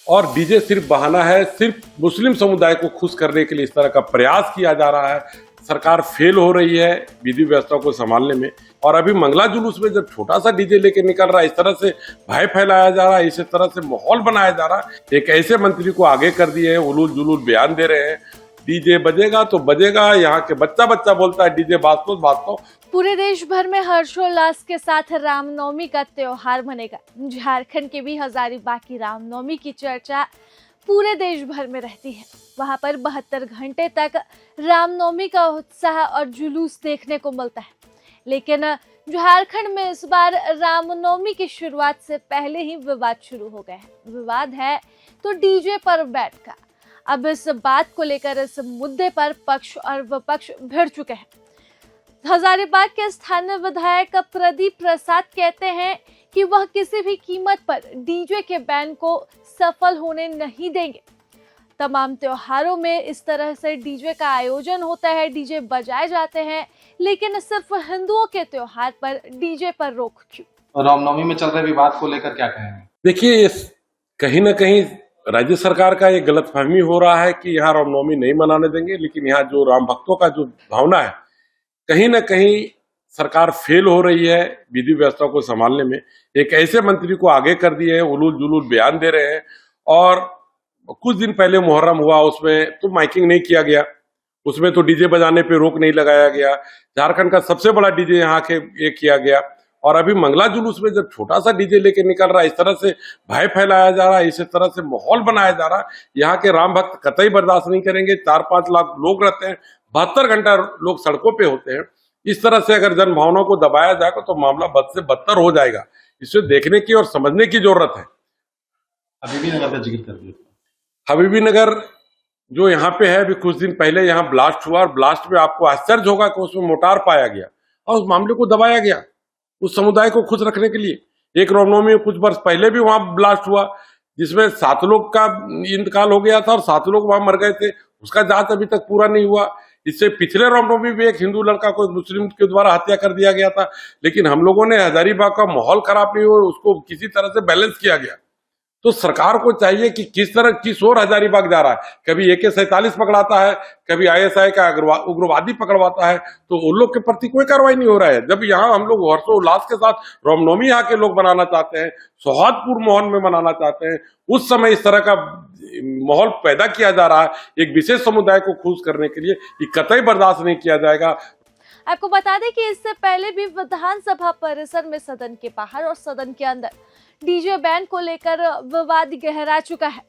और डीजे सिर्फ बहाना है, सिर्फ मुस्लिम समुदाय को खुश करने के लिए इस तरह का प्रयास किया जा रहा है। सरकार फेल हो रही है विधि व्यवस्था को संभालने में। और अभी मंगला जुलूस में जब छोटा सा डीजे लेके निकल रहा है, इस तरह से भय फैलाया जा रहा है, इस तरह से माहौल बनाया जा रहा है, एक ऐसे मंत्री को आगे कर दिए हैं, उलूल जुलूल बयान दे रहे हैं, डीजे बजेगा तो बजेगा, यहाँ के बच्चा बच्चा बोलता है डीजे बाज दो। पूरे देश भर में हर्षोल्लास के साथ रामनवमी का त्योहार मनेगा। झारखंड के भी हजारीबाग की रामनवमी की चर्चा पूरे देश भर में रहती है। वहां पर 72 घंटे तक रामनवमी का उत्साह और जुलूस देखने को मिलता है। लेकिन झारखंड में इस बार रामनवमी की शुरुआत से पहले ही विवाद शुरू हो गए हैं। विवाद है तो डीजे पर बैठ का। अब इस बात को लेकर इस मुद्दे पर पक्ष और विपक्ष भिड़ चुके हैं। हजारीबाग के स्थानीय विधायक प्रदीप प्रसाद कहते हैं कि वह किसी भी कीमत पर डीजे के बैन को सफल होने नहीं देंगे। तमाम त्योहारों में इस तरह से डीजे का आयोजन होता है, डीजे बजाए जाते हैं, लेकिन सिर्फ हिंदुओं के त्योहार पर डीजे पर रोक क्यों? रामनवमी में चल रहे विवाद को लेकर क्या कहेंगे? देखिए, कहीं ना कहीं राज्य सरकार का ये गलतफहमी हो रहा है कि यहाँ रामनवमी नहीं मनाने देंगे, लेकिन यहाँ जो राम भक्तों का जो भावना है, कहीं ना कहीं सरकार फेल हो रही है विधि व्यवस्था को संभालने में। एक ऐसे मंत्री को आगे कर दिए हैं, उलूल जुलूल बयान दे रहे हैं। और कुछ दिन पहले मुहर्रम हुआ, उसमें तो माइकिंग नहीं किया गया, उसमें तो डीजे बजाने पे रोक नहीं लगाया गया। झारखंड का सबसे बड़ा डीजे यहाँ के ये किया गया। और अभी मंगला जुलूस में जब छोटा सा डीजे लेके निकल रहा है, इस तरह से भय फैलाया जा रहा है, इस तरह से माहौल बनाया जा रहा है, यहाँ के राम भक्त कतई बर्दाश्त नहीं करेंगे। 4-5 लाख लोग रहते हैं, 72 घंटा लोग सड़कों पे होते हैं। इस तरह से अगर जन भावनाओं को दबाया जाएगा तो मामला बद से बदतर हो जाएगा। इसे देखने की और समझने की जरूरत है। हबीबी नगर का जिक्र कर दिया। हबीबी नगर जो यहाँ पे है, अभी कुछ दिन पहले यहाँ ब्लास्ट हुआ, और ब्लास्ट में आपको आश्चर्य होगा कि उसमें मोटार पाया गया और उस मामले को दबाया गया उस समुदाय को खुश रखने के लिए। एक रामनवमी में कुछ वर्ष पहले भी वहां ब्लास्ट हुआ, जिसमें 7 लोग का इंतकाल हो गया था और 7 लोग वहां मर गए थे। उसका जांच अभी तक पूरा नहीं हुआ। इससे पिछले रामनवमी में एक हिंदू लड़का को मुस्लिम के द्वारा हत्या कर दिया गया था, लेकिन हम लोगों ने हजारीबाग का माहौल खराब नहीं हुआ, उसको किसी तरह से बैलेंस किया गया। तो सरकार को चाहिए कि किस ओर हजारीबाग जा रहा है। कभी AK-47 पकड़ाता है, कभी ISI का उग्रवादी पकड़वाता है, तो उन लोग के प्रति कोई कार्रवाई नहीं हो रहा है। जब यहाँ हम लोग हर्षोल्लास के साथ रामनवमी यहाँ के लोग मनाना चाहते हैं, सौहार्दपूर्ण माहौल में मनाना चाहते हैं, उस समय इस तरह का माहौल पैदा किया जा रहा है एक विशेष समुदाय को खुश करने के लिए, ये कतई बर्दाश्त नहीं किया जाएगा। आपको बता दें कि इससे पहले भी विधानसभा परिसर में सदन के बाहर और सदन के अंदर डीजे बैन को लेकर विवाद गहरा चुका है।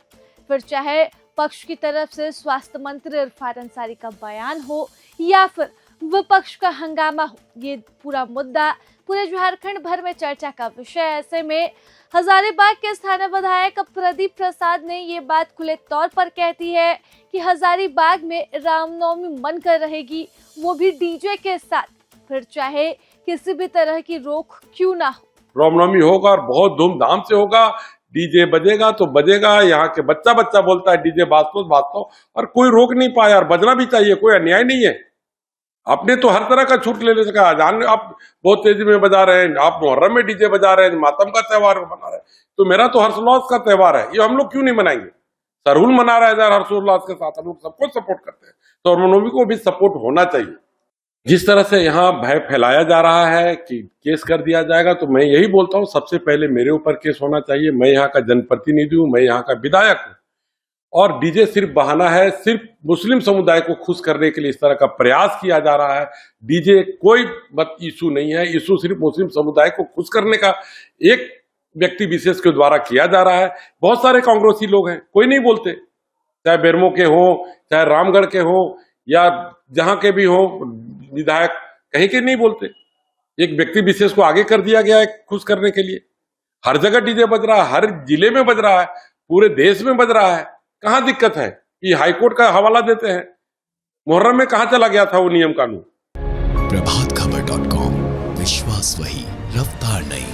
फिर चाहे पक्ष की तरफ से स्वास्थ्य मंत्री इरफान अंसारी का बयान हो या फिर विपक्ष का हंगामा हो, ये पूरा मुद्दा पूरे झारखंड भर में चर्चा का विषय है। ऐसे में हजारीबाग के स्थानीय विधायक प्रदीप प्रसाद ने ये बात खुले तौर पर कहती है कि हजारीबाग में रामनवमी मनकर रहेगी, वो भी डीजे के साथ, फिर चाहे किसी भी तरह की रोक क्यों ना हो। रामनवमी होगा और बहुत धूमधाम से होगा, डीजे बजेगा तो बजेगा, यहाँ के बच्चा बच्चा बोलता है डीजे बाज दो, और कोई रोक नहीं पाया। और बजना भी चाहिए, कोई अन्याय नहीं है। आपने तो हर तरह का छूट ले सका। अजान आप बहुत तेजी में बजा रहे हैं, आप मुहर्रम में डीजे बजा रहे हैं, मातम का त्योहार मना रहे हैं, तो मेरा तो हर्षोल्लास का त्योहार है, ये हम लोग क्यों नहीं मनाएंगे? सरहुल मना रहा है हर्षोल्लास के साथ, हम लोग सबको सपोर्ट करते हैं, तो रामनवमी को भी सपोर्ट होना चाहिए। जिस तरह से यहाँ भय फैलाया जा रहा है कि केस कर दिया जाएगा, तो मैं यही बोलता हूँ सबसे पहले मेरे ऊपर केस होना चाहिए। मैं यहाँ का जनप्रतिनिधि हूँ, मैं यहाँ का विधायक हूँ, और डीजे सिर्फ बहाना है, सिर्फ मुस्लिम समुदाय को खुश करने के लिए इस तरह का प्रयास किया जा रहा है। डीजे कोई मत इशू नहीं है, इशू सिर्फ मुस्लिम समुदाय को खुश करने का एक व्यक्ति विशेष के द्वारा किया जा रहा है। बहुत सारे कांग्रेसी लोग हैं, कोई नहीं बोलते, चाहे बेरमो के हो, चाहे रामगढ़ के हो, या जहां के भी हो विधायक, कहीं के नहीं बोलते। एक व्यक्ति विशेष को आगे कर दिया गया है खुश करने के लिए। हर जगह डीजे बज रहा है, हर जिले में बज रहा है, पूरे देश में बज रहा है। कहां दिक्कत है? ये हाईकोर्ट का हवाला देते हैं। मुहर्रम में कहां चला गया था वो नियम कानून? प्रभातखबर.com, विश्वास वही, रफ्तार नहीं।